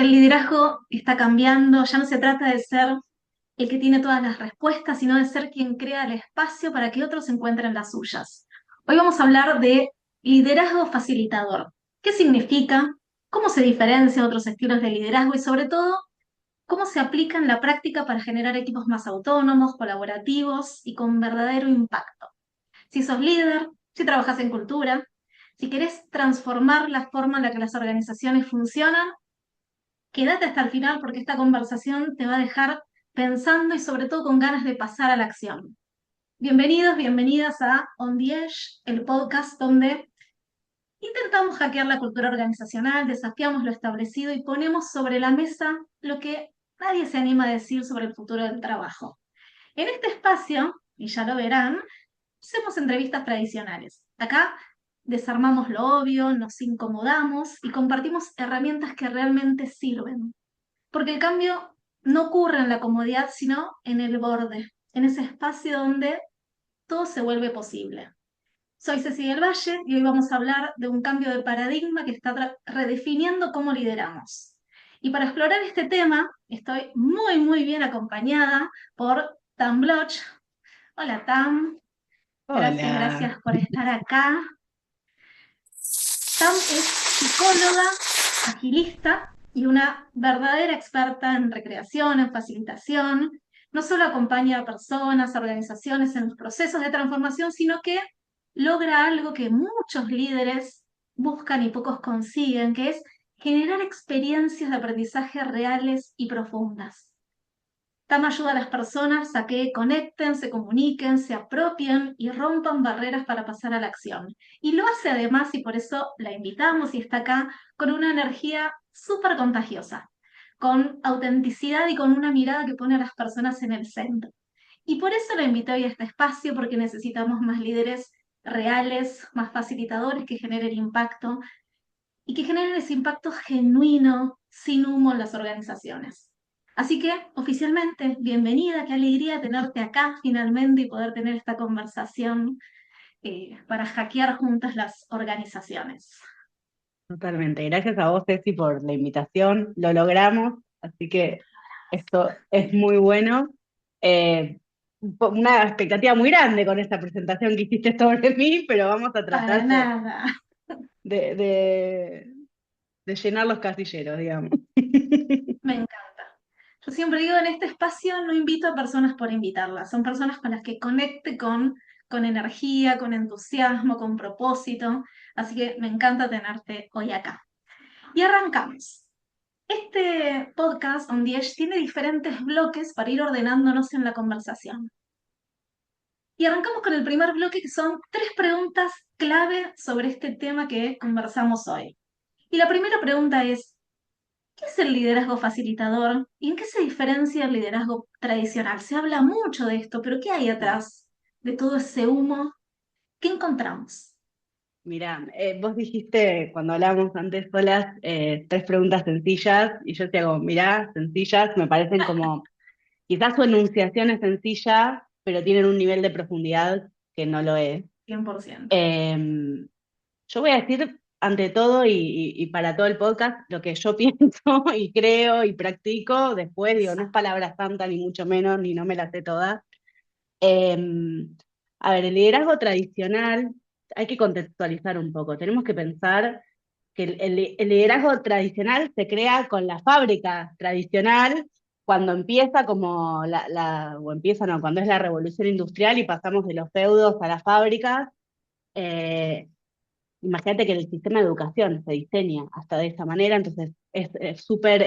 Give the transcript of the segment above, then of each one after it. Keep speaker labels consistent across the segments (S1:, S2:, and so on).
S1: el liderazgo está cambiando, ya no se trata de ser el que tiene todas las respuestas, sino de ser quien crea el espacio para que otros encuentren las suyas. Hoy vamos a hablar de liderazgo facilitador. ¿Qué significa? ¿Cómo se diferencia de otros estilos de liderazgo? Y sobre todo, ¿cómo se aplica en la práctica para generar equipos más autónomos, colaborativos y con verdadero impacto? Si sos líder, si trabajas en cultura, si querés transformar la forma en la que las organizaciones funcionan, quédate hasta el final porque esta conversación te va a dejar pensando y sobre todo con ganas de pasar a la acción. Bienvenidos, bienvenidas a On the Edge, el podcast donde intentamos hackear la cultura organizacional, desafiamos lo establecido y ponemos sobre la mesa lo que nadie se anima a decir sobre el futuro del trabajo. En este espacio, y ya lo verán, hacemos entrevistas tradicionales. Acá desarmamos lo obvio, nos incomodamos y compartimos herramientas que realmente sirven. Porque el cambio no ocurre en la comodidad, sino en el borde, en ese espacio donde todo se vuelve posible. Soy Cecilia del Valle y hoy vamos a hablar de un cambio de paradigma que está redefiniendo cómo lideramos. Y para explorar este tema, estoy muy bien acompañada por Tam Bloch. Hola Tam, gracias,
S2: Hola.
S1: gracias por estar acá. Tam es psicóloga, agilista y una verdadera experta en recreación, en facilitación. No solo acompaña a personas, a organizaciones en los procesos de transformación, sino que logra algo que muchos líderes buscan y pocos consiguen, que es generar experiencias de aprendizaje reales y profundas. TAM ayuda a las personas a que conecten, se comuniquen, se apropien y rompan barreras para pasar a la acción. Y lo hace además, y por eso la invitamos y está acá, con una energía súper contagiosa, con autenticidad y con una mirada que pone a las personas en el centro. Y por eso la invité hoy a este espacio, porque necesitamos más líderes reales, más facilitadores que generen impacto y que generen ese impacto genuino, sin humo en las organizaciones. Así que, oficialmente, bienvenida, qué alegría tenerte acá finalmente y poder tener esta conversación para hackear juntas las organizaciones.
S2: Totalmente. Gracias a vos, Ceci, por la invitación. Lo logramos, así que esto es muy bueno. Una expectativa muy grande con esta presentación que hiciste sobre mí, pero vamos a
S1: Para
S2: tratar
S1: nada,
S2: de, de- de llenar los casilleros, digamos.
S1: me encanta. Yo siempre digo, en este espacio no invito a personas por invitarlas, son personas con las que conecte con energía, con entusiasmo, con propósito, así que me encanta tenerte hoy acá. Y arrancamos. Este podcast, On the Edge, tiene diferentes bloques para ir ordenándonos en la conversación. Y arrancamos con el primer bloque, que son tres preguntas clave sobre este tema que conversamos hoy. Y la primera pregunta es, ¿qué es el liderazgo facilitador y en qué se diferencia el liderazgo tradicional? Se habla mucho de esto, pero ¿qué hay atrás de todo ese humo? ¿Qué encontramos?
S2: Mirá, vos dijiste cuando hablábamos antes solas tres preguntas sencillas y yo te hago, mirá, sencillas, me parecen como quizás su enunciación es sencilla, pero tienen un nivel de profundidad que no lo es.
S1: 100%.
S2: Eh, yo voy a decir ante todo y para todo el podcast lo que yo pienso y creo y practico. Después digo, no es palabra santa ni mucho menos, ni no me las sé todas. Eh, a ver, el liderazgo tradicional hay que contextualizar un poco. Tenemos que pensar que el liderazgo tradicional se crea con la fábrica tradicional cuando empieza como o empieza, no, cuando es la revolución industrial y pasamos de los feudos a las fábricas. eh, Imagínate que el sistema de educación se diseña hasta de esa manera, entonces es súper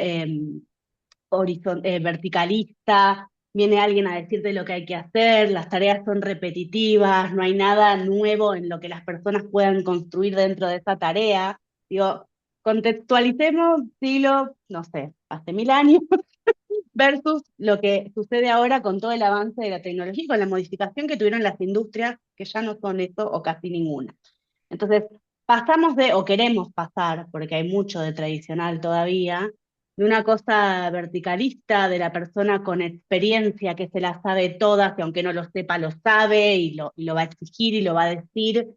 S2: verticalista, viene alguien a decirte lo que hay que hacer, las tareas son repetitivas, no hay nada nuevo en lo que las personas puedan construir dentro de esa tarea. Digo, contextualicemos siglo, no sé, hace 1000 años versus lo que sucede ahora con todo el avance de la tecnología y con la modificación que tuvieron las industrias, que ya no son eso o casi ninguna. Entonces, pasamos de, o queremos pasar, porque hay mucho de tradicional todavía, de una cosa verticalista, de la persona con experiencia que se la sabe todas, que aunque no lo sepa, lo sabe y lo va a exigir y lo va a decir,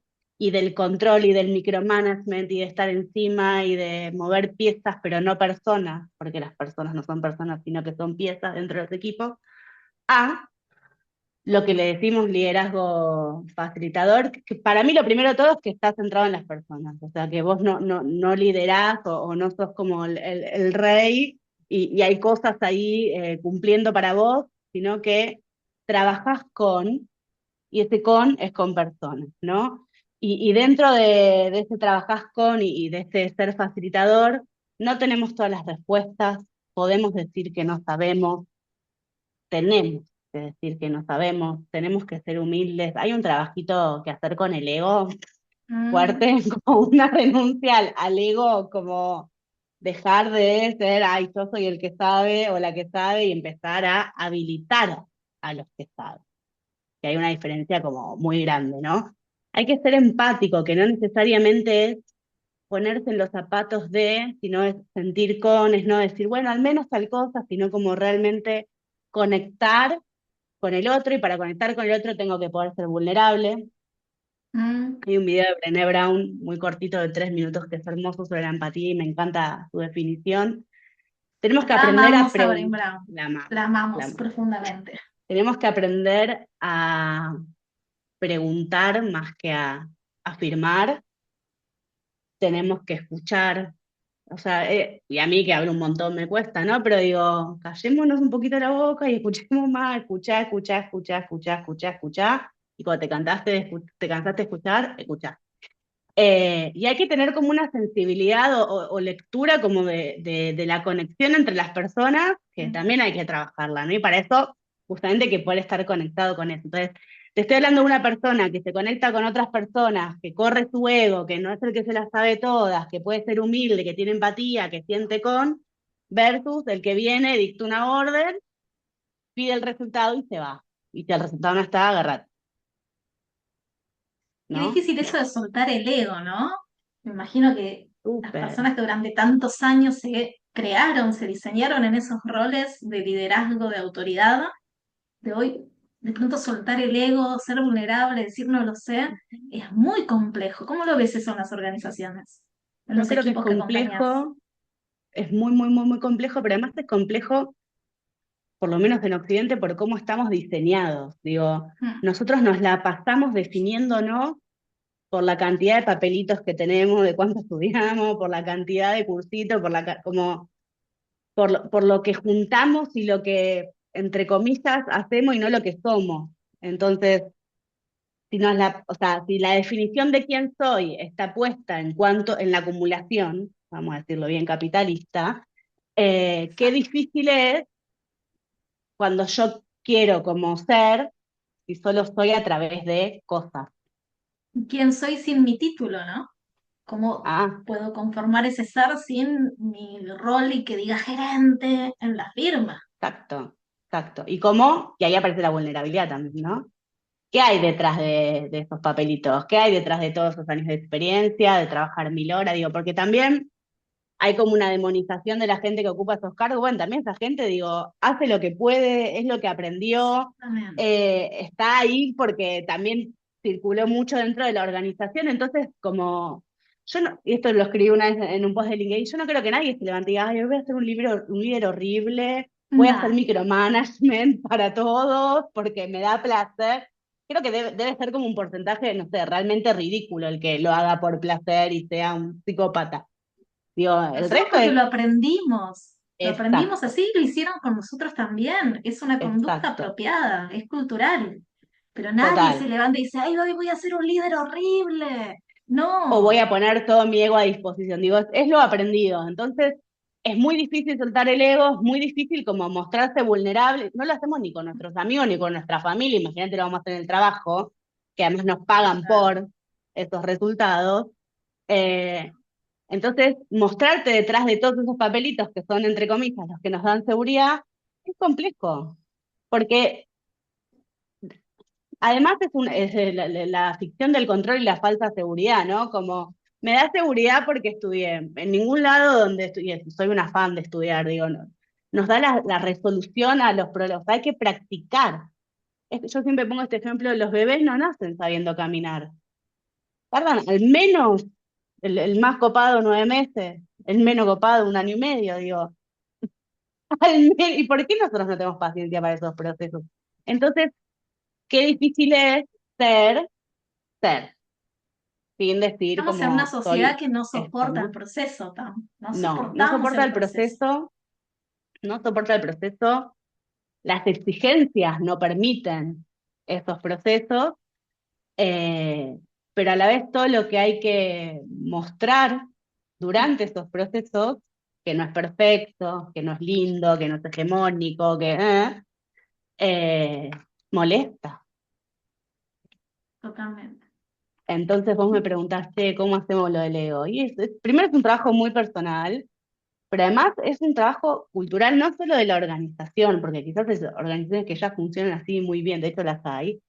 S2: y del control y del micromanagement y de estar encima y de mover piezas, pero no personas, porque las personas no son personas, sino que son piezas dentro de los equipos, a lo que le decimos liderazgo facilitador, que para mí lo primero de todo es que está centrado en las personas, o sea, que vos no liderás o no sos como el rey y hay cosas ahí cumpliendo para vos, sino que trabajás con, y ese con es con personas, ¿no? Y dentro de ese trabajás con y de ese ser facilitador, no tenemos todas las respuestas, podemos decir que no sabemos, tenemos que decir que no sabemos, tenemos que ser humildes. Hay un trabajito que hacer con el ego
S1: Mm,
S2: fuerte, como una renuncia al ego, como dejar de ser, ay, yo soy el que sabe o la que sabe y empezar a habilitar a los que saben. Que hay una diferencia como muy grande, ¿no? Hay que ser empático, que no necesariamente es ponerse en los zapatos de, sino es sentir con, es no decir, bueno, al menos tal cosa, sino como realmente conectar con el otro y para conectar con el otro tengo que poder ser vulnerable.
S1: mm.
S2: Hay un video de Brené Brown muy cortito de 3 minutos que es hermoso sobre la empatía y me encanta su definición. Tenemos que
S1: La
S2: aprender a
S1: amamos a Brené
S2: preguntar,
S1: Brown,
S2: la amamos,
S1: la
S2: la
S1: amamos
S2: amamos.
S1: profundamente.
S2: Tenemos que aprender a preguntar más que a afirmar, tenemos que escuchar, o sea, y a mí que hablo un montón me cuesta, ¿no? Pero digo, callémonos un poquito la boca y escuchemos más, escuchá, y cuando te cansaste de escuchar, escuchá. Y hay que tener como una sensibilidad o lectura como de la conexión entre las personas, que
S1: Mm.
S2: también hay que trabajarla, ¿no? Y para eso, justamente que poder estar conectado con eso. Entonces, te estoy hablando de una persona que se conecta con otras personas, que corre su ego, que no es el que se las sabe todas, que puede ser humilde, que tiene empatía, que siente con, versus el que viene, dicta una orden, pide el resultado y se va. Y si el resultado no está, agarrate,
S1: Qué
S2: ¿no?
S1: difícil eso de soltar el ego, ¿no? Me imagino que las
S2: Súper.
S1: personas que durante tantos años se crearon, se diseñaron en esos roles de liderazgo, de autoridad, de hoy, de pronto soltar el ego, ser vulnerable, decir no lo sé, es muy complejo. ¿Cómo lo ves eso en las organizaciones, en
S2: Yo
S1: los
S2: creo que es
S1: equipos que acompañas?
S2: complejo, es muy, muy, muy, muy complejo, pero además es complejo, por lo menos en Occidente, por cómo estamos diseñados. Digo,
S1: Mm.
S2: nosotros nos la pasamos definiéndonos por la cantidad de papelitos que tenemos, de cuánto estudiamos, por la cantidad de cursitos, como, por lo que juntamos y lo que, entre comillas, hacemos y no lo que somos. Entonces, si nos la, o sea, si la definición de quién soy está puesta en cuanto, en la acumulación, vamos a decirlo bien capitalista, qué difícil es cuando yo quiero como ser y solo soy a través de cosas.
S1: ¿Quién soy sin mi título, no? ¿Cómo
S2: Ah,
S1: puedo conformar ese ser sin mi rol y que diga gerente en la firma?
S2: exacto, exacto. Y cómo, y ahí aparece la vulnerabilidad también, ¿no? ¿Qué hay detrás de esos papelitos? ¿Qué hay detrás de todos esos años de experiencia, de trabajar 1000 horas? Digo, porque también hay como una demonización de la gente que ocupa esos cargos. Bueno, también esa gente, digo, hace lo que puede, es lo que aprendió,
S1: También.
S2: está ahí porque también circuló mucho dentro de la organización. Entonces, como, yo no, y esto lo escribí una vez en un post de LinkedIn, yo no creo que nadie se levante y diga, ay, voy a ser un líder horrible, voy a hacer
S1: Nada.
S2: micromanagement para todos porque me da placer. Creo que debe ser como un porcentaje, no sé, realmente ridículo el que lo haga por placer y sea un psicópata. Digo,
S1: Lo
S2: el
S1: hacemos
S2: resto
S1: porque
S2: es
S1: lo aprendimos
S2: exacto,
S1: así, lo hicieron con nosotros también. Es una conducta
S2: exacto,
S1: apropiada, es cultural. Pero nadie se
S2: total.
S1: levanta y dice, ay, hoy voy a ser un líder horrible.
S2: O voy
S1: No,
S2: a poner todo mi ego a disposición. Digo, es lo aprendido. Entonces, es muy difícil soltar el ego, es muy difícil como mostrarse vulnerable. No lo hacemos ni con nuestros amigos ni con nuestra familia. Imagínate, lo vamos a hacer en el trabajo, que además nos pagan por esos resultados. Eh, entonces, mostrarte detrás de todos esos papelitos que son, entre comillas, los que nos dan seguridad, es complejo. Porque además es la ficción del control y la falsa seguridad, ¿no? Como me da seguridad porque estudié. En ningún lado donde estudié, soy una fan de estudiar, digo, no, nos da la resolución a los problemas. Hay que practicar. Yo siempre pongo este ejemplo, los bebés no nacen sabiendo caminar. tardan al menos el más copado 9 meses, el menos copado 1 año y medio, digo. ¿Y por qué nosotros no tenemos paciencia para esos procesos? Entonces, qué difícil es ser, ser, sin decir
S1: Estamos en una
S2: como
S1: sociedad
S2: soy
S1: que no
S2: esto,
S1: soporta el
S2: ¿no?
S1: proceso, no
S2: No, no
S1: soportamos
S2: soporta
S1: el
S2: el
S1: proceso.
S2: proceso, no soporta el proceso, las exigencias no permiten esos procesos, eh, pero a la vez todo lo que hay que mostrar durante esos procesos, que no es perfecto, que no es lindo, que no es hegemónico, eh, molesta.
S1: Totalmente.
S2: Entonces vos me preguntaste cómo hacemos lo del ego. Y primero es un trabajo muy personal, pero además es un trabajo cultural no solo de la organización, porque quizás hay organizaciones que ya funcionan así muy bien, de hecho las hay,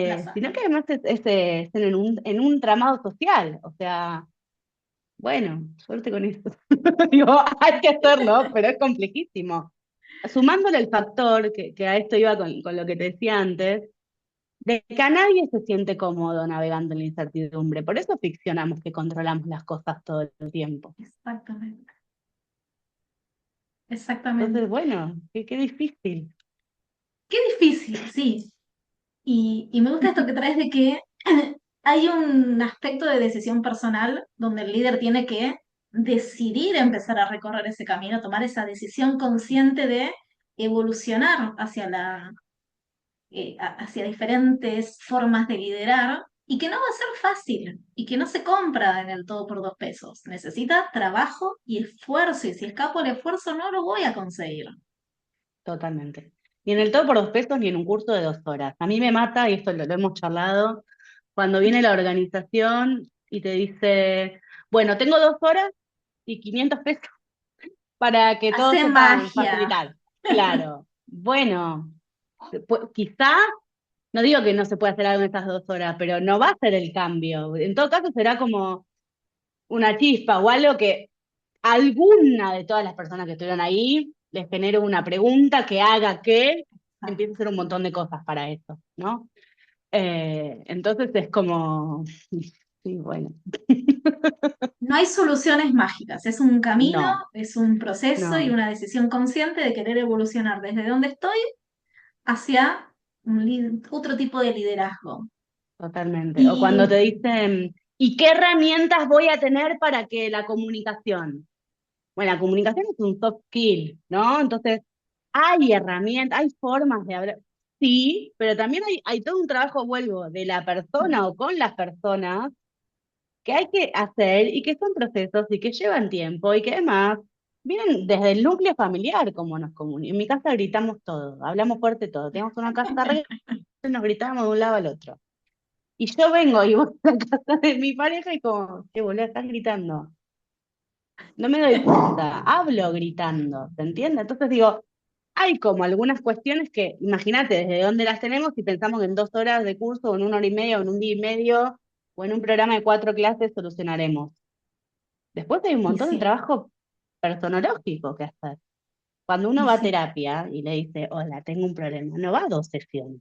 S1: Las hay.
S2: sino que además es en un tramado social. O sea, bueno, suerte con eso. Digo, hay que hacerlo, pero es complejísimo. Sumándole el factor, que a esto iba con lo que te decía antes, de que a nadie se siente cómodo navegando en la incertidumbre. Por eso ficcionamos que controlamos las cosas todo el tiempo.
S1: Exactamente.
S2: Entonces,
S1: Exactamente.
S2: bueno, qué difícil.
S1: Qué difícil, sí. Y me gusta esto que traes de que hay un aspecto de decisión personal donde el líder tiene que decidir empezar a recorrer ese camino, tomar esa decisión consciente de evolucionar hacia hacia diferentes formas de liderar y que no va a ser fácil y que no se compra en el todo por 2 pesos. Necesita trabajo y esfuerzo y si escapo el esfuerzo no lo voy a conseguir.
S2: Totalmente. Ni en el todo por 2 pesos ni en un curso de 2 horas. A mí me mata, y esto lo hemos charlado, cuando viene la organización y te dice, bueno, tengo 2 horas y 500 pesos para que todos
S1: Hace
S2: sepan
S1: magia.
S2: facilitar. Claro, bueno, quizá, no digo que no se pueda hacer algo en estas 2 horas, pero no va a ser el cambio. En todo caso será como una chispa o algo que alguna de todas las personas que estuvieron ahí les genere una pregunta que haga que empiece a hacer un montón de cosas para eso, ¿no? Entonces es como, sí, bueno,
S1: No hay soluciones mágicas, es un camino,
S2: no,
S1: es un proceso y
S2: no,
S1: una decisión consciente de querer evolucionar desde donde estoy hacia otro tipo de liderazgo.
S2: totalmente. O cuando
S1: Y
S2: te dicen, ¿y qué herramientas voy a tener para que la comunicación? Bueno, la comunicación es un soft skill, ¿no? Entonces, hay herramientas, hay formas de hablar. Sí, pero también hay todo un trabajo, vuelvo, de la persona o con las personas que hay que hacer y que son procesos y que llevan tiempo y que además vienen desde el núcleo familiar como nos comunicamos. En mi casa gritamos todo, hablamos fuerte todo. Tenemos una casa re y nos gritábamos de un lado al otro. Y yo vengo y voy a la casa de mi pareja y como, qué boludo, estás gritando. No me doy cuenta, hablo gritando, ¿se entiende? Entonces digo, hay como algunas cuestiones que, imagínate, desde dónde las tenemos y pensamos que en 2 horas de curso, o en 1 hora y media, o en un día y medio, o en un programa de 4 clases solucionaremos. Después hay un
S1: y
S2: montón de
S1: sí,
S2: trabajo personológico que hacer. Cuando uno
S1: y
S2: va a
S1: sí,
S2: terapia y le dice, hola, tengo un problema, no va a 2 sesiones.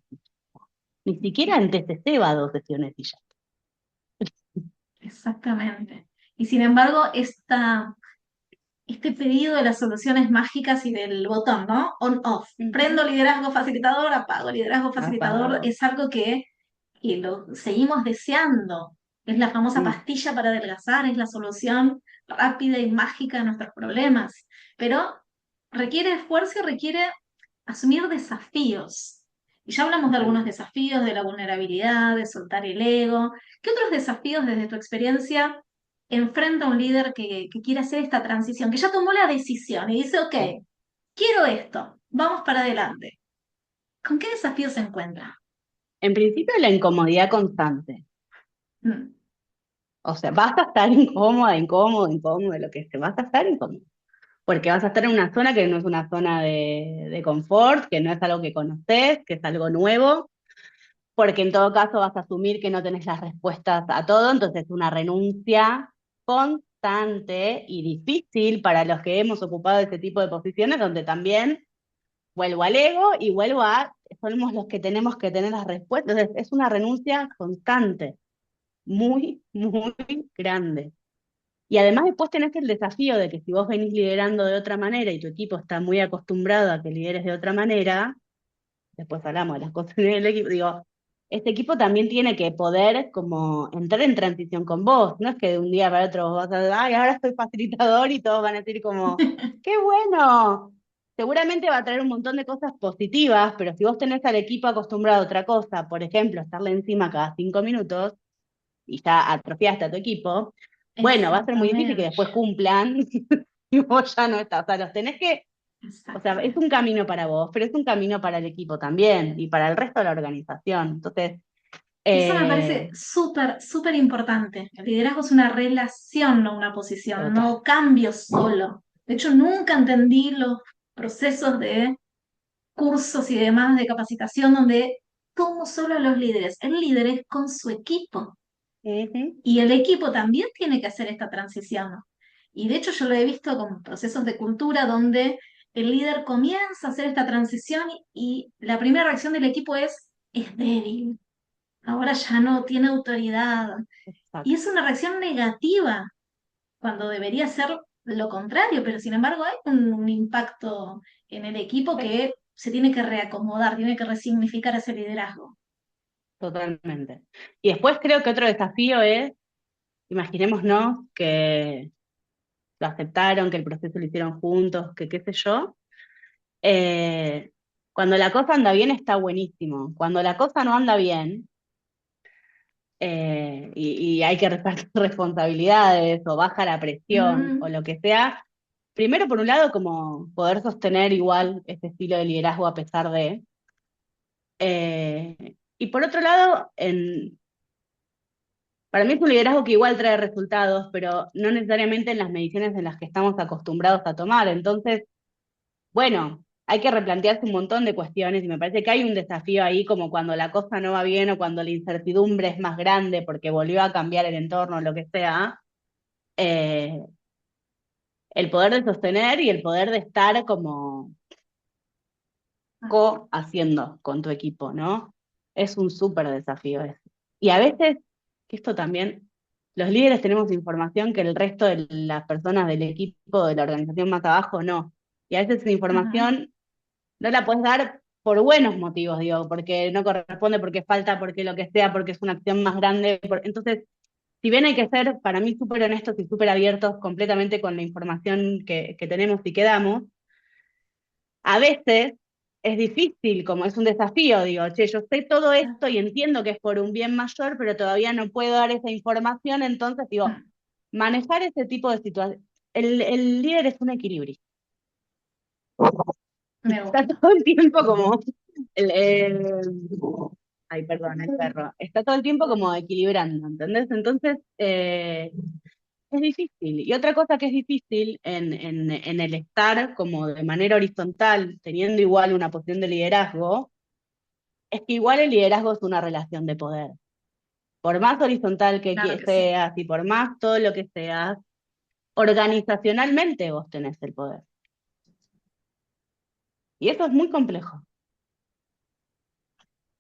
S2: Ni siquiera en TCC va a 2 sesiones y ya.
S1: exactamente. Y sin embargo, este pedido de las soluciones mágicas y del botón, ¿no? On-off.
S2: Ujú.
S1: Prendo liderazgo facilitador, apago liderazgo facilitador,
S2: Apa.
S1: es algo que lo seguimos deseando. Es la famosa
S2: Mm,
S1: pastilla para adelgazar, es la solución rápida y mágica a nuestros problemas. Pero requiere esfuerzo y requiere asumir desafíos. Y ya hablamos de algunos
S2: totalmente.
S1: desafíos, de la vulnerabilidad, de soltar el ego. ¿Qué otros desafíos desde tu experiencia enfrenta un líder que quiere hacer esta transición, que ya tomó la decisión y dice, ok,
S2: Sí.
S1: quiero esto, vamos para adelante? ¿Con qué desafío se encuentra?
S2: En principio, la incomodidad constante.
S1: Mm,
S2: O sea, vas a estar incómoda, incómodo, incómodo, lo que sea, vas a estar incómodo. Porque vas a estar en una zona que no es una zona de confort, que no es algo que conoces, que es algo nuevo, porque en todo caso vas a asumir que no tenés las respuestas a todo, entonces es una renuncia constante y difícil para los que hemos ocupado ese tipo de posiciones, donde también vuelvo al ego y vuelvo a, somos los que tenemos que tener las respuestas, entonces es una renuncia constante. muy, muy grande. Y además después tenés el desafío de que si vos venís liderando de otra manera y tu equipo está muy acostumbrado a que lideres de otra manera, después hablamos de las cosas en el equipo, digo, este equipo también tiene que poder como entrar en transición con vos, no es que de un día para otro vos vas a, ay, ahora soy facilitador y todos van a decir como, qué bueno. Seguramente va a traer un montón de cosas positivas, pero si vos tenés al equipo acostumbrado a otra cosa, por ejemplo, estarle encima cada 5 minutos, y ya atrofiaste a tu equipo, bueno, va a ser muy difícil que
S1: Exactamente,
S2: después cumplan y vos ya no estás. O sea, los tenés que, o sea, es
S1: exactamente.
S2: un camino para vos, pero es un camino para el equipo también y para el resto de la organización. Entonces,
S1: Eso me parece
S2: eh,
S1: súper, súper importante. El liderazgo es una relación, no una posición,
S2: total.
S1: no cambio solo. De hecho, nunca entendí los procesos de cursos y demás de capacitación donde como solo los líderes. El líder es con su equipo
S2: Ujú.
S1: y el equipo también tiene que hacer esta transición. Y de hecho yo lo he visto con procesos de cultura donde el líder comienza a hacer esta transición y la primera reacción del equipo es débil, ahora ya no tiene autoridad. Y
S2: Exacto,
S1: es una reacción negativa cuando debería ser lo contrario, pero sin embargo hay un impacto en el equipo que se tiene que reacomodar, tiene que resignificar ese liderazgo.
S2: totalmente. Y después creo que otro desafío es, imaginémonos que lo aceptaron, que el proceso lo hicieron juntos, que qué sé yo. Eh, Cuando la cosa anda bien está buenísimo. Cuando la cosa no anda bien, y hay que repartir responsabilidades o baja la presión o
S1: Mm,
S2: lo que sea, primero por un lado como poder sostener igual este estilo de liderazgo a pesar de, y por otro lado, para mí es un liderazgo que igual trae resultados, pero no necesariamente en las mediciones en las que estamos acostumbrados a tomar. Entonces, bueno, hay que replantearse un montón de cuestiones y me parece que hay un desafío ahí como cuando la cosa no va bien o cuando la incertidumbre es más grande porque volvió a cambiar el entorno o lo que sea, eh, el poder de sostener y el poder de estar como co-haciendo con tu equipo, ¿no? Es un súper desafío eso. Y a veces, que esto también, los líderes tenemos información que el resto de las personas del equipo, de la organización más abajo, no. Y a veces esa
S1: ujú.
S2: información no la puedes dar por buenos motivos, digo, porque no corresponde, porque falta, porque lo que sea, porque es una acción más grande. Entonces, si bien hay que ser, para mí, súper honestos y súper abiertos completamente con la información que tenemos y que damos, a veces es difícil, como es un desafío, digo, che, yo sé todo esto y entiendo que es por un bien mayor, pero todavía no puedo dar esa información, entonces, digo, manejar ese tipo de situaciones. El líder es un equilibrio.
S1: Me
S2: Está
S1: gusta.
S2: todo el tiempo como ay, perdón, el perro. Está todo el tiempo como equilibrando, ¿entendés? Entonces, es difícil. Y otra cosa que es difícil en el estar como de manera horizontal, teniendo igual una posición de liderazgo, es que igual el liderazgo es una relación de poder. Por más horizontal
S1: Claro que sí.
S2: seas y por más todo lo que seas, organizacionalmente vos tenés el poder. Y eso es muy complejo.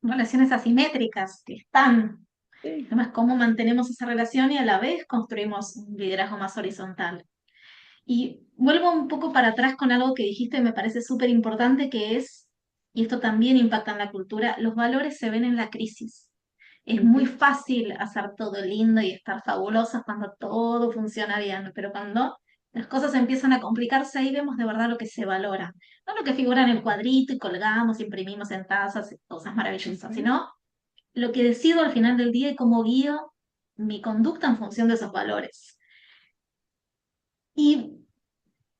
S1: Relaciones asimétricas que están.
S2: Sí.
S1: Además, cómo mantenemos esa relación y a la vez construimos un liderazgo más horizontal. Y vuelvo un poco para atrás con algo que dijiste y me parece súper importante, que es, y esto también impacta en la cultura, los valores se ven en la crisis. Es muy
S2: Ujú.
S1: fácil hacer todo lindo y estar fabulosas cuando todo funciona bien, pero cuando las cosas empiezan a complicarse, ahí vemos de verdad lo que se valora. No lo que figura en el cuadrito y colgamos, imprimimos en tazas, cosas maravillosas,
S2: Ujú.
S1: sino lo que decido al final del día y cómo guío mi conducta en función de esos valores. Y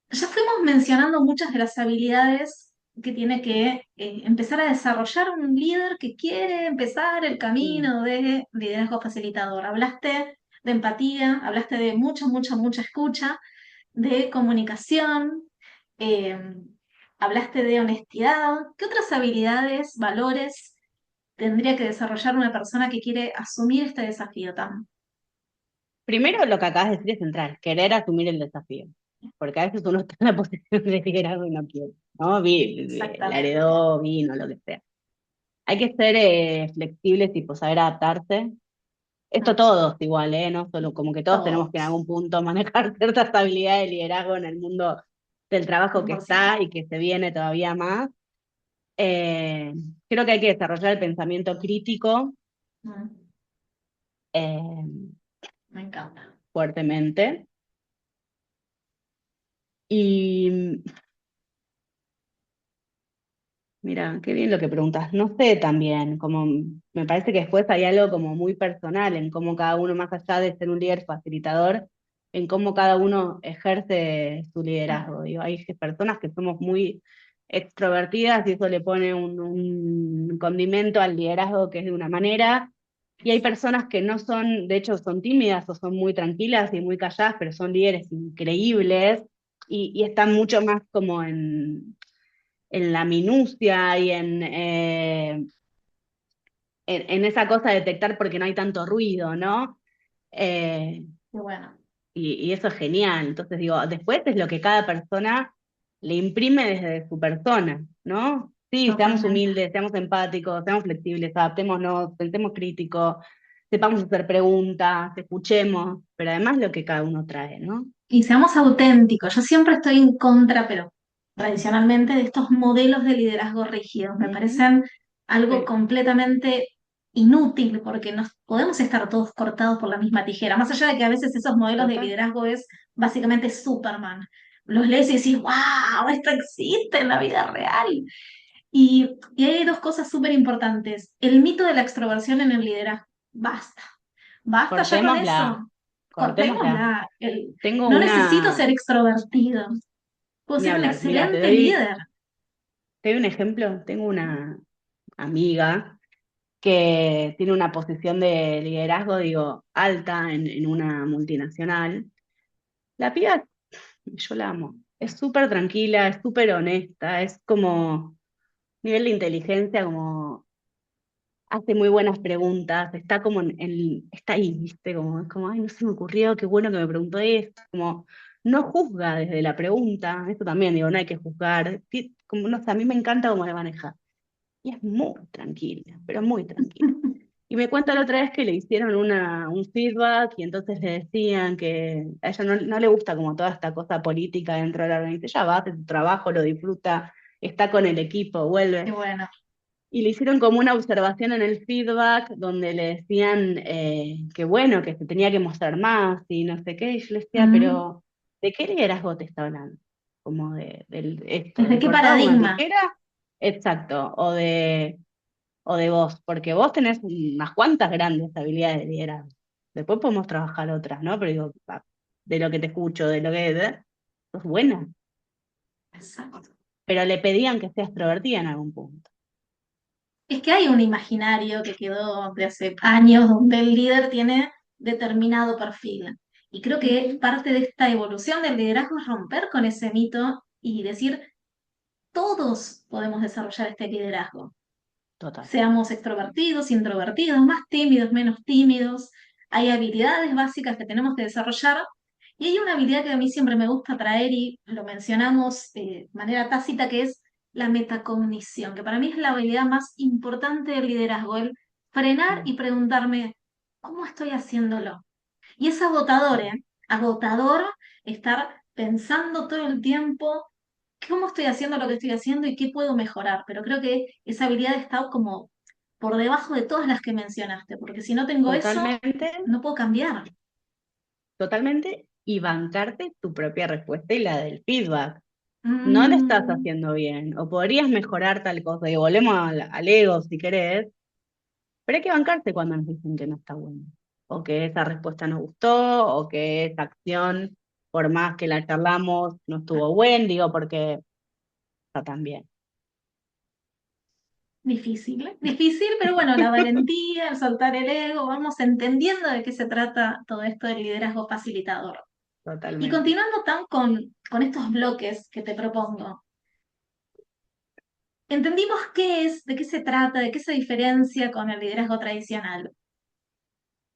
S1: ya fuimos mencionando muchas de las habilidades que tiene que empezar a desarrollar un líder que quiere empezar el
S2: Mm.
S1: camino de liderazgo facilitador. Hablaste de empatía, hablaste de mucha, mucha, mucha escucha, de comunicación, eh, hablaste de honestidad. ¿Qué otras habilidades, valores tendría que desarrollar una persona que quiere asumir este desafío tan?
S2: Primero, lo que acabas de decir es central, querer asumir el desafío. Porque a veces uno está en la posición de liderazgo y no quiere, ¿no? La
S1: Exactamente.
S2: heredó, vino, lo que sea. Hay que ser flexibles y pues, saber adaptarse. Esto
S1: Mm,
S2: todos igual, ¿eh? No solo como que todos tenemos que en
S1: todos,
S2: algún punto manejar cierta estabilidad de liderazgo en el mundo del trabajo que
S1: 100%.
S2: está y que se viene todavía más. Eh, Creo que hay que desarrollar el pensamiento crítico
S1: Mm,
S2: eh,
S1: me encanta.
S2: fuertemente. Y mira, qué bien lo que preguntas. No sé también, como me parece que después hay algo como muy personal en cómo cada uno, más allá de ser un líder facilitador, en cómo cada uno ejerce su liderazgo. Digo, hay personas que somos muy extrovertidas y eso le pone un condimento al liderazgo que es de una manera, y hay personas que no son, de hecho son tímidas o son muy tranquilas y muy calladas, pero son líderes increíbles y están mucho más como en la minucia y en esa cosa de detectar porque no hay tanto ruido, ¿no? Eh,
S1: Qué bueno.
S2: y eso es genial. Entonces digo, después es lo que cada persona le imprime desde su persona, ¿no? Sí, seamos
S1: Totalmente.
S2: humildes, seamos empáticos, seamos flexibles, adaptémonos, pensemos críticos, sepamos hacer preguntas, escuchemos, pero además lo que cada uno trae, ¿no?
S1: Y seamos auténticos. Yo siempre estoy en contra, pero tradicionalmente, de estos modelos de liderazgo rígidos. Me
S2: Ujú,
S1: parecen algo
S2: sí,
S1: completamente inútil porque nos podemos estar todos cortados por la misma tijera. Más allá de que a veces esos modelos de
S2: total.
S1: liderazgo es básicamente Superman. Los lees y decís, wow, esto existe en la vida real. Y hay dos cosas súper importantes. El mito de la extroversión en el liderazgo. Basta. Basta ya con
S2: Cortémosla,
S1: eso.
S2: cortémosla.
S1: Cortémosla.
S2: Tengo
S1: No necesito
S2: una,
S1: ser extrovertido. Puedo
S2: ni
S1: ser un
S2: hablar, mira,
S1: excelente líder.
S2: te doy un ejemplo. Tengo una amiga que tiene una posición de liderazgo, digo, alta en una multinacional. La piba, yo la amo. Es súper tranquila, es súper honesta, es como nivel de inteligencia, como hace muy buenas preguntas, está como está ahí, ¿viste? Como, es como, ay, no se me ocurrió, qué bueno que me preguntó esto, como no juzga desde la pregunta, esto también, digo, no hay que juzgar, como, no sé, a mí me encanta cómo le maneja, y es muy tranquila, pero muy tranquila. Y me cuenta la otra vez que le hicieron un feedback y entonces le decían que a ella no le gusta como toda esta cosa política dentro de la organización, ella va, hace su trabajo, lo disfruta, está con el equipo,
S1: Qué
S2: vuelve.
S1: bueno.
S2: Y le hicieron como una observación en el feedback donde le decían que bueno, que se tenía que mostrar más y no sé qué. Y yo le decía,
S1: Mm.
S2: pero ¿de qué liderazgo te está hablando? Como del esto,
S1: ¿Desde
S2: de
S1: qué
S2: cortar una
S1: paradigma?
S2: tijera, exacto, o de vos, porque vos tenés unas cuantas grandes habilidades de liderazgo. Después podemos trabajar otras, ¿no? Pero digo, de lo que te escucho, de lo que sos buena.
S1: Exacto.
S2: Pero le pedían que sea extrovertida en algún punto.
S1: Es que hay un imaginario que quedó de hace años donde el líder tiene determinado perfil. Y creo que
S2: Ujú.
S1: parte de esta evolución del liderazgo es romper con ese mito y decir, todos podemos desarrollar este liderazgo.
S2: Total.
S1: Seamos extrovertidos, introvertidos, más tímidos, menos tímidos. Hay habilidades básicas que tenemos que desarrollar y hay una habilidad que a mí siempre me gusta traer y lo mencionamos de manera tácita, que es la metacognición, que para mí es la habilidad más importante del liderazgo, el frenar
S2: Mm,
S1: y preguntarme, ¿cómo estoy haciéndolo? Y es agotador, ¿eh? Agotador estar pensando todo el tiempo cómo estoy haciendo lo que estoy haciendo y qué puedo mejorar. Pero creo que esa habilidad está como por debajo de todas las que mencionaste, porque si no tengo eso,
S2: totalmente,
S1: no puedo cambiar.
S2: totalmente, y bancarte tu propia respuesta y la del feedback. No le estás
S1: Mm,
S2: haciendo bien, o podrías mejorar tal cosa, y volvemos al ego si querés, pero hay que bancarse cuando nos dicen que no está bueno, o que esa respuesta nos gustó, o que esa acción, por más que la charlamos, no estuvo buena, digo, porque está tan bien.
S1: difícil, ¿eh? Difícil, pero bueno, la valentía, el soltar el ego, vamos entendiendo de qué se trata todo esto del liderazgo facilitador. Y
S2: Totalmente.
S1: continuando tan con estos bloques que te propongo, entendimos qué es, de qué se trata, de qué se diferencia con el liderazgo tradicional.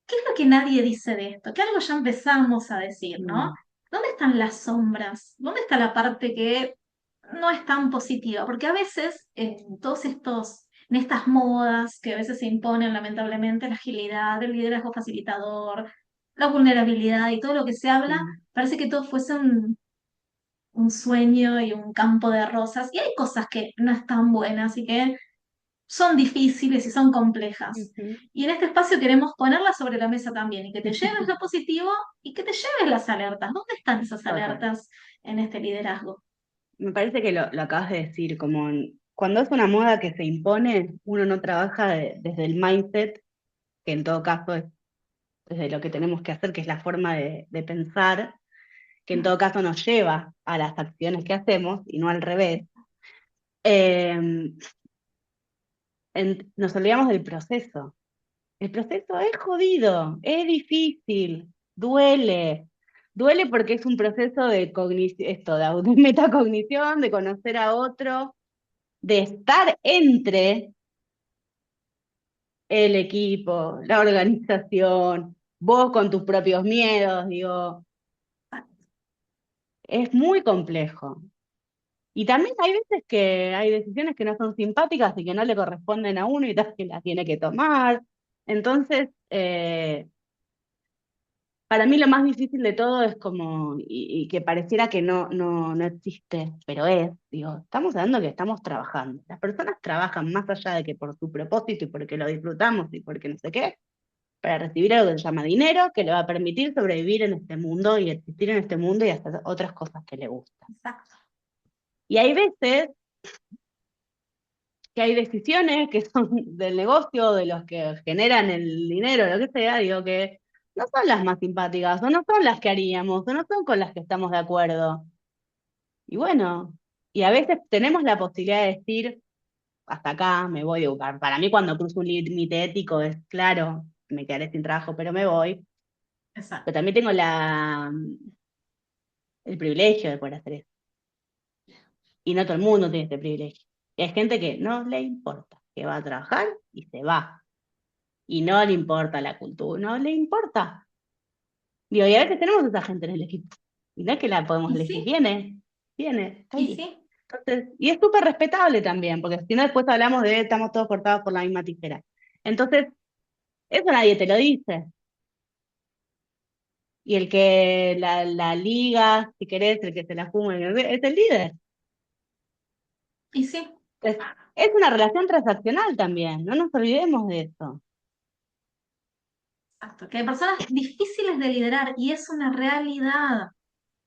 S1: ¿Qué es lo que nadie dice de esto? Que algo ya empezamos a decir, ¿no?
S2: Mm,
S1: ¿Dónde están las sombras? ¿Dónde está la parte que no es tan positiva? Porque a veces en todos estos en estas modas que a veces se imponen lamentablemente, la agilidad, el liderazgo facilitador, la vulnerabilidad y todo lo que se habla,
S2: Sí.
S1: parece que todo fuese un sueño y un campo de rosas. Y hay cosas que no están buenas y que son difíciles y son complejas.
S2: Ujú.
S1: Y en este espacio queremos ponerlas sobre la mesa también y que te lleves lo positivo y que te lleves las alertas. ¿Dónde están esas
S2: Total.
S1: alertas en este liderazgo?
S2: Me parece que lo acabas de decir, cuando es una moda que se impone, uno no trabaja desde el mindset, que en todo caso es desde lo que tenemos que hacer, que es la forma de pensar, que en todo caso nos lleva a las acciones que hacemos y no al revés. Eh, Nos olvidamos del proceso. El proceso es jodido, es difícil, duele. Duele porque es un proceso de cognición, esto, de metacognición, de conocer a otro, de estar entre el equipo, la organización, vos con tus propios miedos, digo, es muy complejo. Y también hay veces que hay decisiones que no son simpáticas y que no le corresponden a uno y tal, que las tiene que tomar. Entonces, para mí lo más difícil de todo es como, y que pareciera que no existe, pero digo, estamos hablando que estamos trabajando. Las personas trabajan más allá de que por su propósito y porque lo disfrutamos y porque no sé qué, para recibir algo que se llama dinero, que le va a permitir sobrevivir en este mundo y existir en este mundo y hacer otras cosas que le gustan.
S1: Exacto.
S2: Y hay veces que hay decisiones que son del negocio, de los que generan el dinero, lo que sea, digo que no son las más simpáticas, o no son las que haríamos, o no son con las que estamos de acuerdo. Y bueno, y a veces tenemos la posibilidad de decir, hasta acá me voy de buscar. Para mí cuando cruzo un límite ético es claro, me quedaré sin trabajo, pero me voy. Pero
S1: Exacto.
S2: también tengo el privilegio de poder hacer eso. Y no todo el mundo tiene este privilegio. Y hay gente que no le importa, que va a trabajar y se va. Y no le importa la cultura, no le importa. Digo, y a veces tenemos esa gente en el equipo. Y no es que la podemos
S1: Y
S2: elegir,
S1: sí,
S2: viene, está
S1: y
S2: ahí.
S1: sí,
S2: Entonces, y es súper respetable también, porque si no después hablamos de estamos todos cortados por la misma tijera. Entonces, eso nadie te lo dice. Y el que la liga, si querés, el que se la fuma, es el líder.
S1: y sí.
S2: Es una relación transaccional también, no nos olvidemos de eso.
S1: Exacto. Que hay personas difíciles de liderar y es una realidad.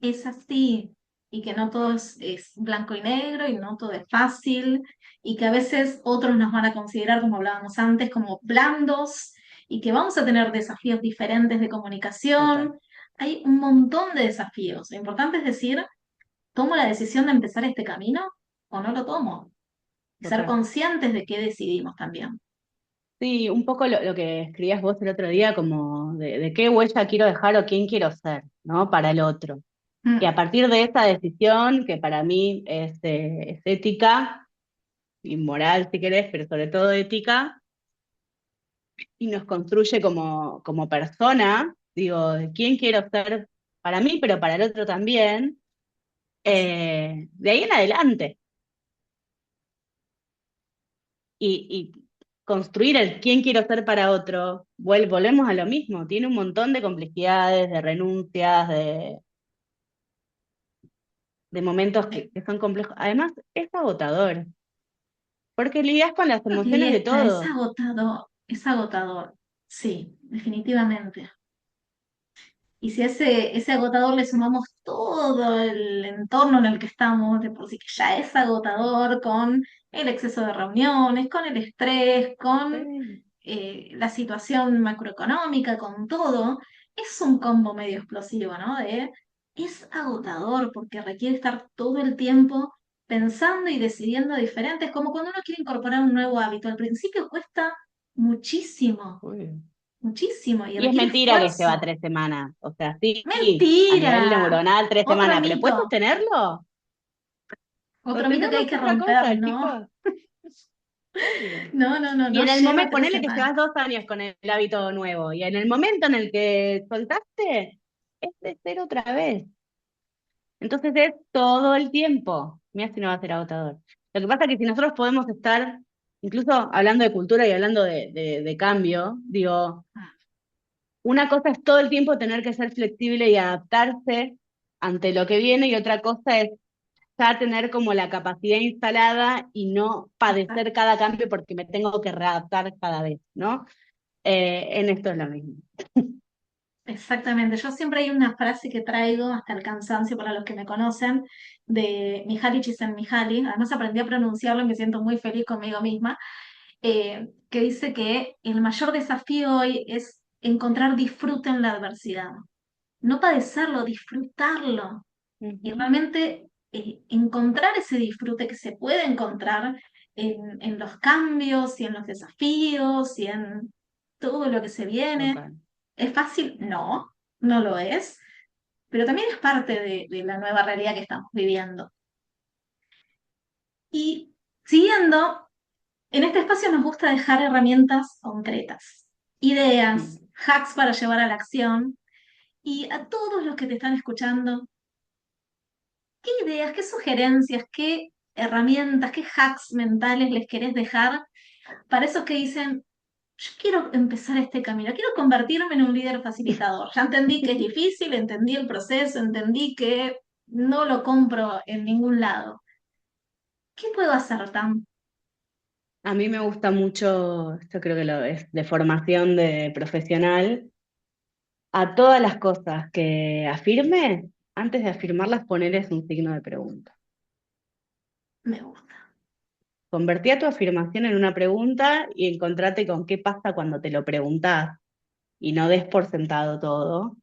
S1: Es así, y que no todo es blanco y negro y no todo es fácil, y que a veces otros nos van a considerar, como hablábamos antes, como blandos, y que vamos a tener desafíos diferentes de
S2: Total,
S1: comunicación. Hay un montón de desafíos. Lo importante es decir, ¿tomo la decisión de empezar este camino o no lo tomo? Y ser
S2: total.
S1: conscientes de qué decidimos también.
S2: Sí, un poco lo que escribías vos el otro día, como de qué huella quiero dejar o quién quiero ser, ¿no? Para el otro. Y
S1: Mm,
S2: a partir de esa decisión, que para mí es ética y moral, si querés, pero sobre todo ética, y nos construye como persona, digo, de quién quiero ser para mí, pero para el otro también, de ahí en adelante. Y construir el quién quiero ser para otro, volvemos a lo mismo, tiene un montón de complejidades, de renuncias, de momentos que son complejos. Además, es agotador, porque lidias con las
S1: Creo que
S2: emociones de todos.
S1: es agotador, sí, definitivamente. Y si a ese agotador le sumamos todo el entorno en el que estamos, de por sí que ya es agotador con el exceso de reuniones, con el estrés, con
S2: Sí,
S1: la situación macroeconómica, con todo, es un combo medio explosivo, ¿no? Es agotador porque requiere estar todo el tiempo pensando y decidiendo diferente. Es como cuando uno quiere incorporar un nuevo hábito. Al principio cuesta muchísimo,
S2: uy.
S1: muchísimo y
S2: Y es
S1: requiere
S2: mentira que lleva
S1: esfuerzo.
S2: 3 semanas. O sea, sí, a nivel
S1: Mentira.
S2: neuronal, tres
S1: Otro
S2: semanas, pero ¿puedes
S1: mito,
S2: sostenerlo?
S1: otro mito que
S2: Sostenerlo
S1: hay
S2: es
S1: que
S2: otra
S1: romper,
S2: cosa,
S1: ¿no?
S2: chicos. Obvio.
S1: No, no, no,
S2: Y
S1: no
S2: en el
S1: lleva
S2: momento,
S1: tres
S2: ponele que
S1: semanas.
S2: llevas 2 años con el hábito nuevo, y en el momento en el que soltaste, es de cero otra vez. Entonces es todo el tiempo. Mira si no va a ser agotador. Lo que pasa es que si nosotros podemos estar incluso hablando de cultura y hablando de cambio, digo, una cosa es todo el tiempo tener que ser flexible y adaptarse ante lo que viene y otra cosa es ya tener como la capacidad instalada y no padecer
S1: Exacto.
S2: cada cambio porque me tengo que readaptar cada vez, ¿no? En esto es lo mismo.
S1: Exactamente. Yo siempre hay una frase que traigo hasta el cansancio para los que me conocen de Mihaly Csikszentmihalyi. Además aprendí a pronunciarlo y me siento muy feliz conmigo misma. Que dice que el mayor desafío hoy es encontrar disfrute en la adversidad. No padecerlo, disfrutarlo. Y
S2: Ujú,
S1: realmente encontrar ese disfrute que se puede encontrar en los cambios y en los desafíos y en todo lo que se viene.
S2: total.
S1: ¿Es fácil? No, no lo es, pero también es parte de la nueva realidad que estamos viviendo. Y siguiendo, en este espacio nos gusta dejar herramientas concretas, ideas,
S2: Mm.
S1: hacks para llevar a la acción. Y a todos los que te están escuchando, ¿qué ideas, qué sugerencias, qué herramientas, qué hacks mentales les querés dejar para esos que dicen, yo quiero empezar este camino, quiero convertirme en un líder facilitador? Ya entendí que es difícil, entendí el proceso, entendí que no lo compro en ningún lado. ¿Qué puedo hacer, Tam?
S2: A mí me gusta mucho, esto creo que lo es de formación de profesional, a todas las cosas que afirme, antes de afirmarlas, ponerles un signo de pregunta.
S1: Me gusta.
S2: Convertí a tu afirmación en una pregunta y encontrate con qué pasa cuando te lo preguntás y no des por sentado todo.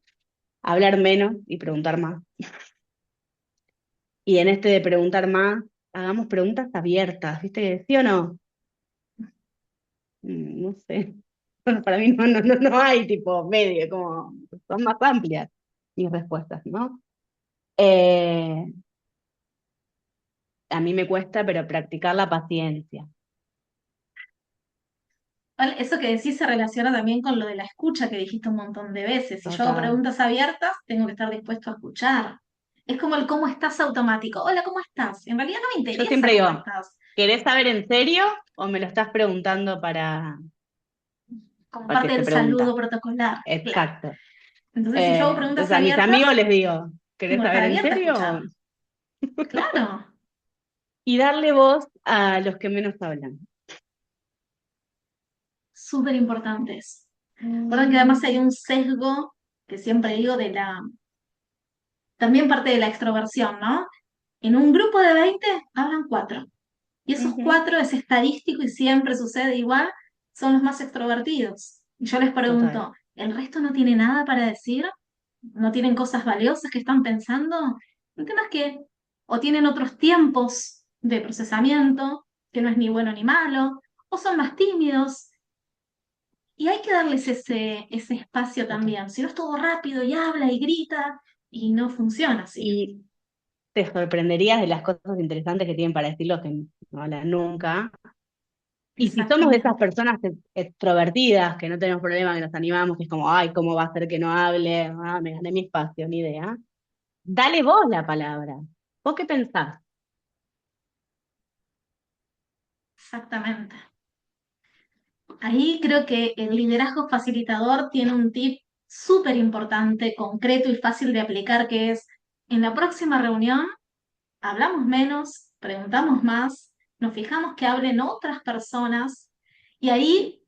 S2: Hablar menos y preguntar más. Y en este de preguntar más, hagamos preguntas abiertas, ¿viste? ¿Sí o no? No sé. Bueno, para mí no hay tipo medio, como son más amplias mis respuestas, ¿no? Eh, a mí me cuesta, pero practicar la paciencia.
S1: Vale, eso que decís se relaciona también con lo de la escucha que dijiste un montón de veces. Si yo hago
S2: Total.
S1: preguntas abiertas, tengo que estar dispuesto a escuchar. Es como el cómo estás automático. Hola, ¿cómo estás? En realidad no me
S2: Yo
S1: interesa
S2: siempre
S1: cómo
S2: digo,
S1: estás.
S2: ¿querés saber en serio o me lo estás preguntando
S1: Como
S2: para que
S1: parte
S2: te
S1: del saludo
S2: pregunta?
S1: protocolar. Claro.
S2: Exacto.
S1: Entonces, si yo hago preguntas
S2: Entonces a mis
S1: abiertas,
S2: amigos les digo, ¿querés
S1: tengo que estar
S2: saber en
S1: abierta a
S2: serio?
S1: escuchar. Claro,
S2: Y darle voz a los que menos hablan.
S1: súper importantes. Recuerden que además hay un sesgo que siempre digo de la, también parte de la extroversión, ¿no? En un grupo de 20 hablan cuatro. Y esos
S2: Ujú,
S1: cuatro es estadístico y siempre sucede igual, son los más extrovertidos. Y yo les
S2: total.
S1: pregunto, ¿el resto no tiene nada para decir? ¿No tienen cosas valiosas que están pensando? El tema es que o tienen otros tiempos de procesamiento, que no es ni bueno ni malo, o son más tímidos. Y hay que darles ese espacio
S2: Total.
S1: también. Si no es todo rápido y habla y grita, y no funciona así.
S2: Y te sorprenderías de las cosas interesantes que tienen para decir los que no hablan nunca. Y si somos de esas
S1: Exactamente.
S2: personas extrovertidas, que no tenemos problema, que nos animamos, que es como, ay, ¿cómo va a ser que no hable? Ah, me gané mi espacio, ni idea. Dale vos la palabra. ¿Vos qué pensás?
S1: Exactamente. Ahí creo que el liderazgo facilitador tiene un tip súper importante, concreto y fácil de aplicar, que es en la próxima reunión hablamos menos, preguntamos más, nos fijamos que hablen otras personas y ahí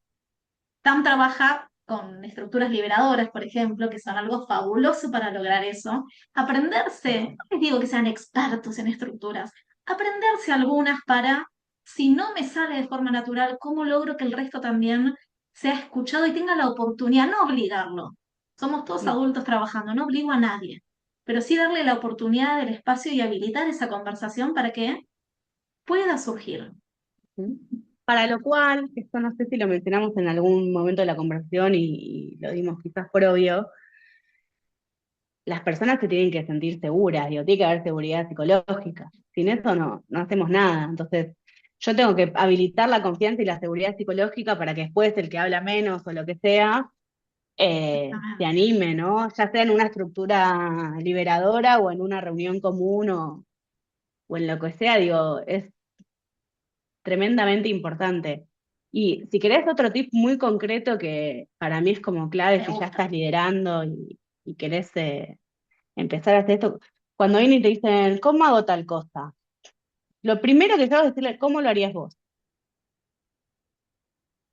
S1: TAM trabaja con estructuras liberadoras, por ejemplo, que son algo fabuloso para lograr eso. Aprenderse, no les digo que sean expertos en estructuras, aprenderse algunas para, si no me sale de forma natural, cómo logro que el resto también sea escuchado y tenga la oportunidad, no obligarlo. Somos todos
S2: No.
S1: adultos trabajando, no obligo a nadie, pero sí darle la oportunidad del espacio y habilitar esa conversación para que pueda surgir.
S2: ¿Mm? Para lo cual, esto no sé si lo mencionamos en algún momento de la conversación y lo dimos quizás por obvio, las personas se tienen que sentir seguras, digo, tiene que haber seguridad psicológica. Sin eso no hacemos nada. Entonces, yo tengo que habilitar la confianza y la seguridad psicológica para que después el que habla menos o lo que sea, se
S1: Exactamente.
S2: anime, ¿no? Ya sea en una estructura liberadora o en una reunión común o en lo que sea, digo, es tremendamente importante. Y si querés otro tip muy concreto que para mí es como clave
S1: Me
S2: si ya
S1: gusta.
S2: estás liderando y querés empezar a hacer esto, cuando vienen y te dicen, ¿cómo hago tal cosa? Lo primero que yo hago es decirle, ¿cómo lo harías vos?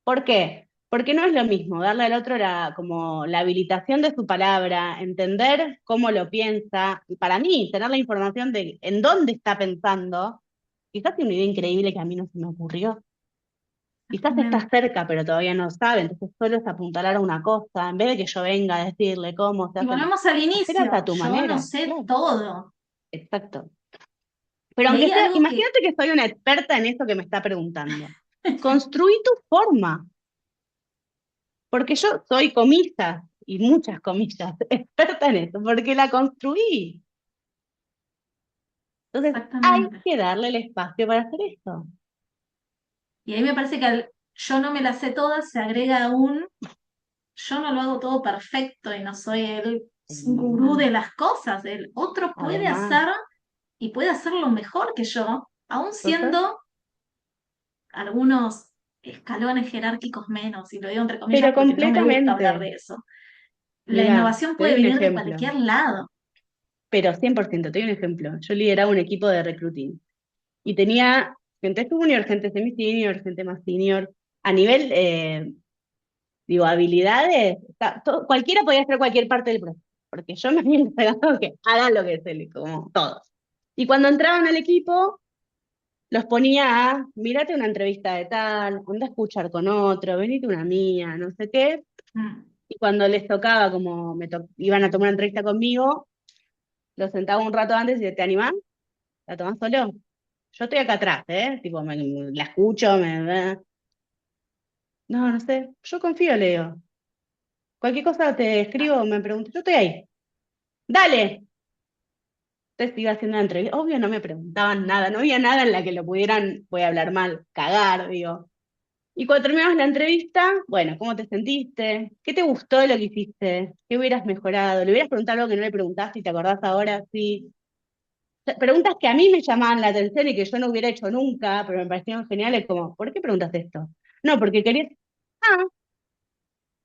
S2: ¿Por qué? Porque no es lo mismo darle al otro como la habilitación de su palabra, entender cómo lo piensa, y para mí, tener la información de en dónde está pensando, quizás tiene una idea increíble que a mí no se me ocurrió. Quizás está
S1: Exactamente.
S2: cerca, pero todavía no sabe, entonces solo es apuntalar a una cosa, en vez de que yo venga a decirle cómo se
S1: Y
S2: hace,
S1: volvemos al
S2: hacer
S1: inicio,
S2: a tu
S1: yo no
S2: manera,
S1: sé
S2: claro,
S1: todo.
S2: exacto. Pero
S1: Y
S2: aunque
S1: hay
S2: sea,
S1: algo que,
S2: imagínate que soy una experta en esto que me está preguntando. Construí tu forma. Porque yo soy comillas, y muchas comillas, experta en eso, porque la construí. Entonces, hay
S1: exactamente.
S2: que darle el espacio para hacer esto.
S1: Y ahí me parece que al yo no me las sé todas se agrega un yo no lo hago todo perfecto y no soy el gurú
S2: Además,
S1: de las cosas. El otro puede
S2: además,
S1: hacer y puede hacerlo mejor que yo, aún
S2: total.
S1: siendo algunos escalones jerárquicos menos, y lo digo entre comillas
S2: Pero
S1: porque no me gusta hablar
S2: completamente.
S1: de eso. La
S2: Mira,
S1: innovación
S2: te
S1: puede
S2: doy un
S1: venir de
S2: ejemplo,
S1: cualquier lado.
S2: pero 100%, te doy un ejemplo. Yo lideraba un equipo de recruiting y tenía gente junior, gente semi-senior, gente más senior. A nivel, digo, habilidades, cualquiera podía hacer cualquier parte del proceso, porque yo me había encargado que hagan lo que es él, como todos. Y cuando entraban al equipo, los ponía a, mírate una entrevista de tal, anda a escuchar con otro, venite una mía, no sé qué.
S1: Mm.
S2: Y cuando les tocaba, como iban a tomar una entrevista conmigo, los sentaba un rato antes y decía, ¿te animás? ¿La tomás solo? Yo estoy acá atrás, ¿eh? Tipo, la escucho, no, no sé, yo confío, le digo. Cualquier cosa te escribo, me pregunto, yo estoy ahí. Dale. Entonces iba haciendo una entrevista. Obvio no me preguntaban nada, no había nada en la que lo pudieran, voy a hablar mal, cagar, digo. Y cuando terminamos la entrevista, bueno, ¿cómo te sentiste? ¿Qué te gustó de lo que hiciste? ¿Qué hubieras mejorado? ¿Le hubieras preguntado algo que no le preguntaste y te acordás ahora? Sí. O sea, preguntas que a mí me llamaban la atención y que yo no hubiera hecho nunca, pero me parecieron geniales, como, ¿por qué preguntas esto? No, porque querías... Ah,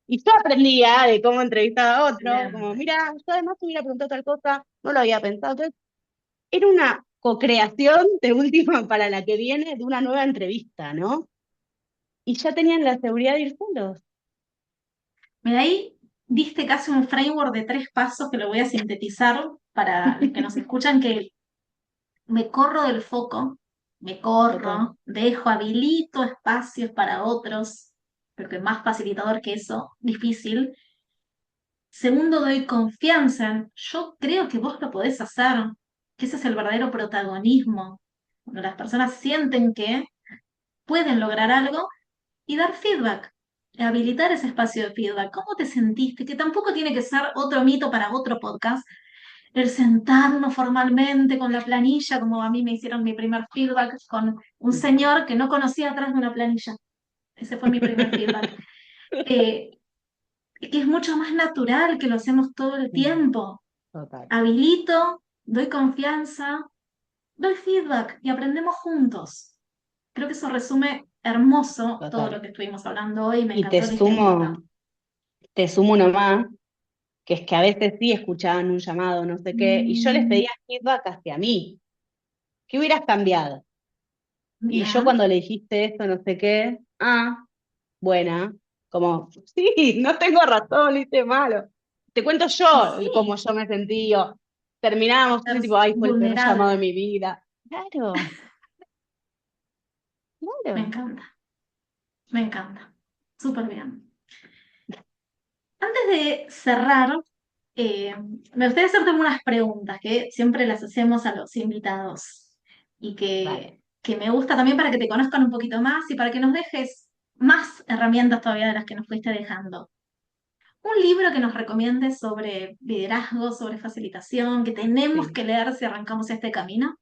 S2: y yo aprendía de cómo entrevistar a otro, como,
S1: Excelente.
S2: mira, yo además te hubiera preguntado tal cosa, no lo había pensado. Entonces, era una co-creación de última para la que viene de una nueva entrevista, ¿no? Y ya tenían la seguridad de ir solos.
S1: Mira, ahí diste casi un framework de 3 pasos que lo voy a sintetizar para los que nos escuchan, que me corro del foco, me
S2: Total.
S1: corro, dejo, habilito espacios para otros, porque más facilitador que eso, difícil. Segundo, doy confianza en, yo creo que vos lo podés hacer, que ese es el verdadero protagonismo, cuando las personas sienten que pueden lograr algo y dar feedback, habilitar ese espacio de feedback. ¿Cómo te sentiste? Que tampoco tiene que ser otro mito para otro podcast, el sentarnos formalmente con la planilla, como a mí me hicieron mi primer feedback con un señor que no conocía atrás de una planilla. Ese fue mi primer feedback. Eh, que es mucho más natural, que lo hacemos todo el tiempo.
S2: Total.
S1: Habilito, doy confianza, doy feedback y aprendemos juntos. Creo que eso resume hermoso todo lo
S2: Total.
S1: que estuvimos hablando hoy. Me
S2: Y
S1: encantó el ejemplito.
S2: te sumo uno más, que es que a veces sí escuchaban un llamado, no sé qué, y yo les pedía feedback hacia mí. ¿Qué hubieras cambiado? Y yo
S1: Bien.
S2: cuando le dijiste esto, no sé qué, buena, como, sí, no tengo razón, lo hice malo. Te cuento
S1: Y
S2: yo
S1: sí,
S2: cómo yo me sentí, o terminábamos,
S1: ser
S2: tipo, ay, fue el peor llamado de
S1: vulnerable.
S2: mi vida. Claro,
S1: Me
S2: claro.
S1: encanta, me encanta. Súper bien. Antes de cerrar, eh, me gustaría hacerte unas preguntas que siempre las hacemos a los invitados y
S2: Vale.
S1: que me gusta también para que te conozcan un poquito más y para que nos dejes más herramientas todavía de las que nos fuiste dejando. Un libro que nos recomiendes sobre liderazgo, sobre facilitación, que tenemos
S2: Sí.
S1: que leer si arrancamos este camino.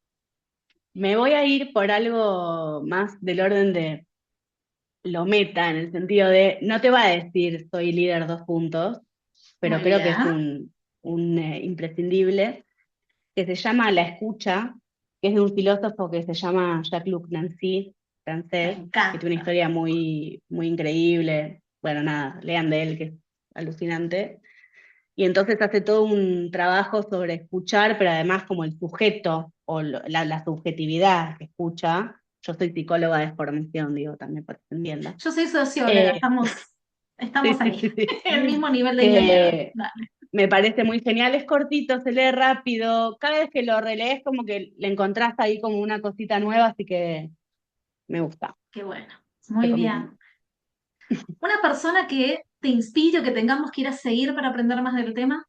S2: Me voy a ir por algo más del orden de lo meta, en el sentido de, no te va a decir soy líder 2 puntos, pero
S1: Muy
S2: creo que es
S1: bien.
S2: un imprescindible, que se llama La Escucha, que es de un filósofo que se llama Jacques-Luc Nancy, francés, que tiene una
S1: encanta.
S2: historia muy, muy increíble. Bueno, nada, lean de él, que es alucinante. Y entonces hace todo un trabajo sobre escuchar, pero además como el sujeto o la subjetividad que escucha. Yo soy psicóloga de formación, digo, también para que se entienda.
S1: Yo soy socióloga,
S2: Eh,
S1: estamos
S2: sí, sí,
S1: ahí,
S2: sí, sí.
S1: en el mismo nivel de INR.
S2: Eh,
S1: Dale,
S2: Me parece muy genial, es cortito, se lee rápido. Cada vez que lo relees, como que le encontrás ahí como una cosita nueva, así que me gusta.
S1: qué bueno. Muy
S2: Recomiendo.
S1: bien. Una persona que te inspire o que tengamos que ir a seguir para aprender más del tema.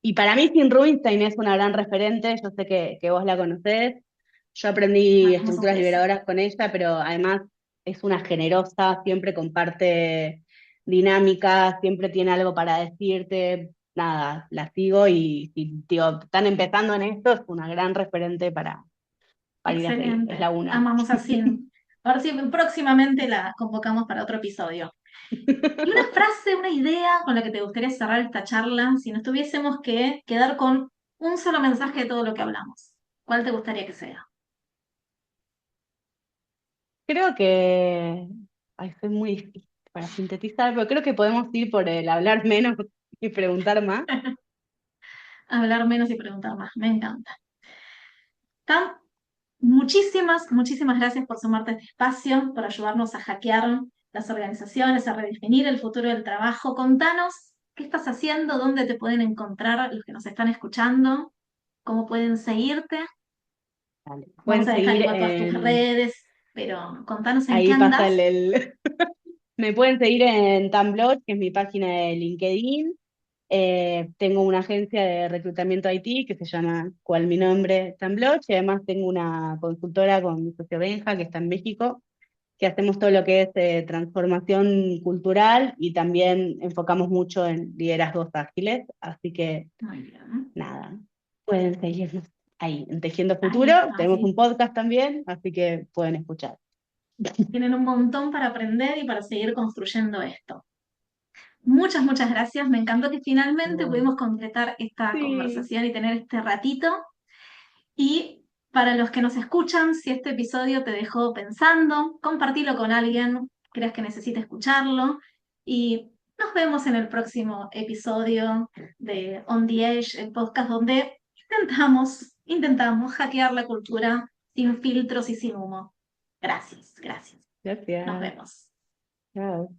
S2: Y para mí, Sin Rubinstein es una gran referente, yo sé que vos la conocés. Yo aprendí
S1: Mandamos un
S2: estructuras
S1: beso.
S2: liberadoras con ella, pero además es una generosa, siempre comparte dinámicas, siempre tiene algo para decirte. Nada, la sigo y si digo, están empezando en esto, es una gran referente para ir a seguir. Es
S1: Excelente.
S2: la una.
S1: Amamos a Sin. A ver si próximamente la convocamos para otro episodio. Y una frase, una idea con la que te gustaría cerrar esta charla, si nos tuviésemos que quedar con un solo mensaje de todo lo que hablamos, ¿cuál te gustaría que sea?
S2: Creo que, ay, soy muy difícil para sintetizar, pero creo que podemos ir por el hablar menos y preguntar más.
S1: Hablar menos y preguntar más. Me encanta. Cam, muchísimas, muchísimas gracias por sumarte a este espacio, por ayudarnos a hackear las organizaciones, a redefinir el futuro del trabajo. Contanos qué estás haciendo, dónde te pueden encontrar los que nos están escuchando, cómo pueden seguirte.
S2: Vale.
S1: Vamos
S2: Pueden
S1: a dejar
S2: seguir
S1: igual todas tus
S2: en,
S1: redes, pero contanos en qué
S2: ahí pasa
S1: andás.
S2: me pueden seguir en Tumblr, que es mi página de LinkedIn. Tengo una agencia de reclutamiento IT que se llama, cual mi nombre, Tumblr, y además tengo una consultora con mi socio Benja, que está en México, que hacemos todo lo que es transformación cultural y también enfocamos mucho en liderazgos ágiles, así que
S1: Muy bien.
S2: nada, pueden seguirnos ahí en Tejiendo
S1: Ahí
S2: Futuro.
S1: está,
S2: Tenemos un
S1: sí.
S2: podcast también, así que pueden escuchar.
S1: Tienen un montón para aprender y para seguir construyendo esto. Muchas, muchas gracias. Me encantó que finalmente
S2: Bueno,
S1: pudimos concretar esta
S2: sí,
S1: conversación y tener este ratito. Y para los que nos escuchan, si este episodio te dejó pensando, compartilo con alguien que creas que necesite escucharlo. Y nos vemos en el próximo episodio de On the Edge, el podcast donde intentamos hackear la cultura sin filtros y sin humo. Gracias, gracias. Nos
S2: gracias.
S1: vemos.
S2: Chao.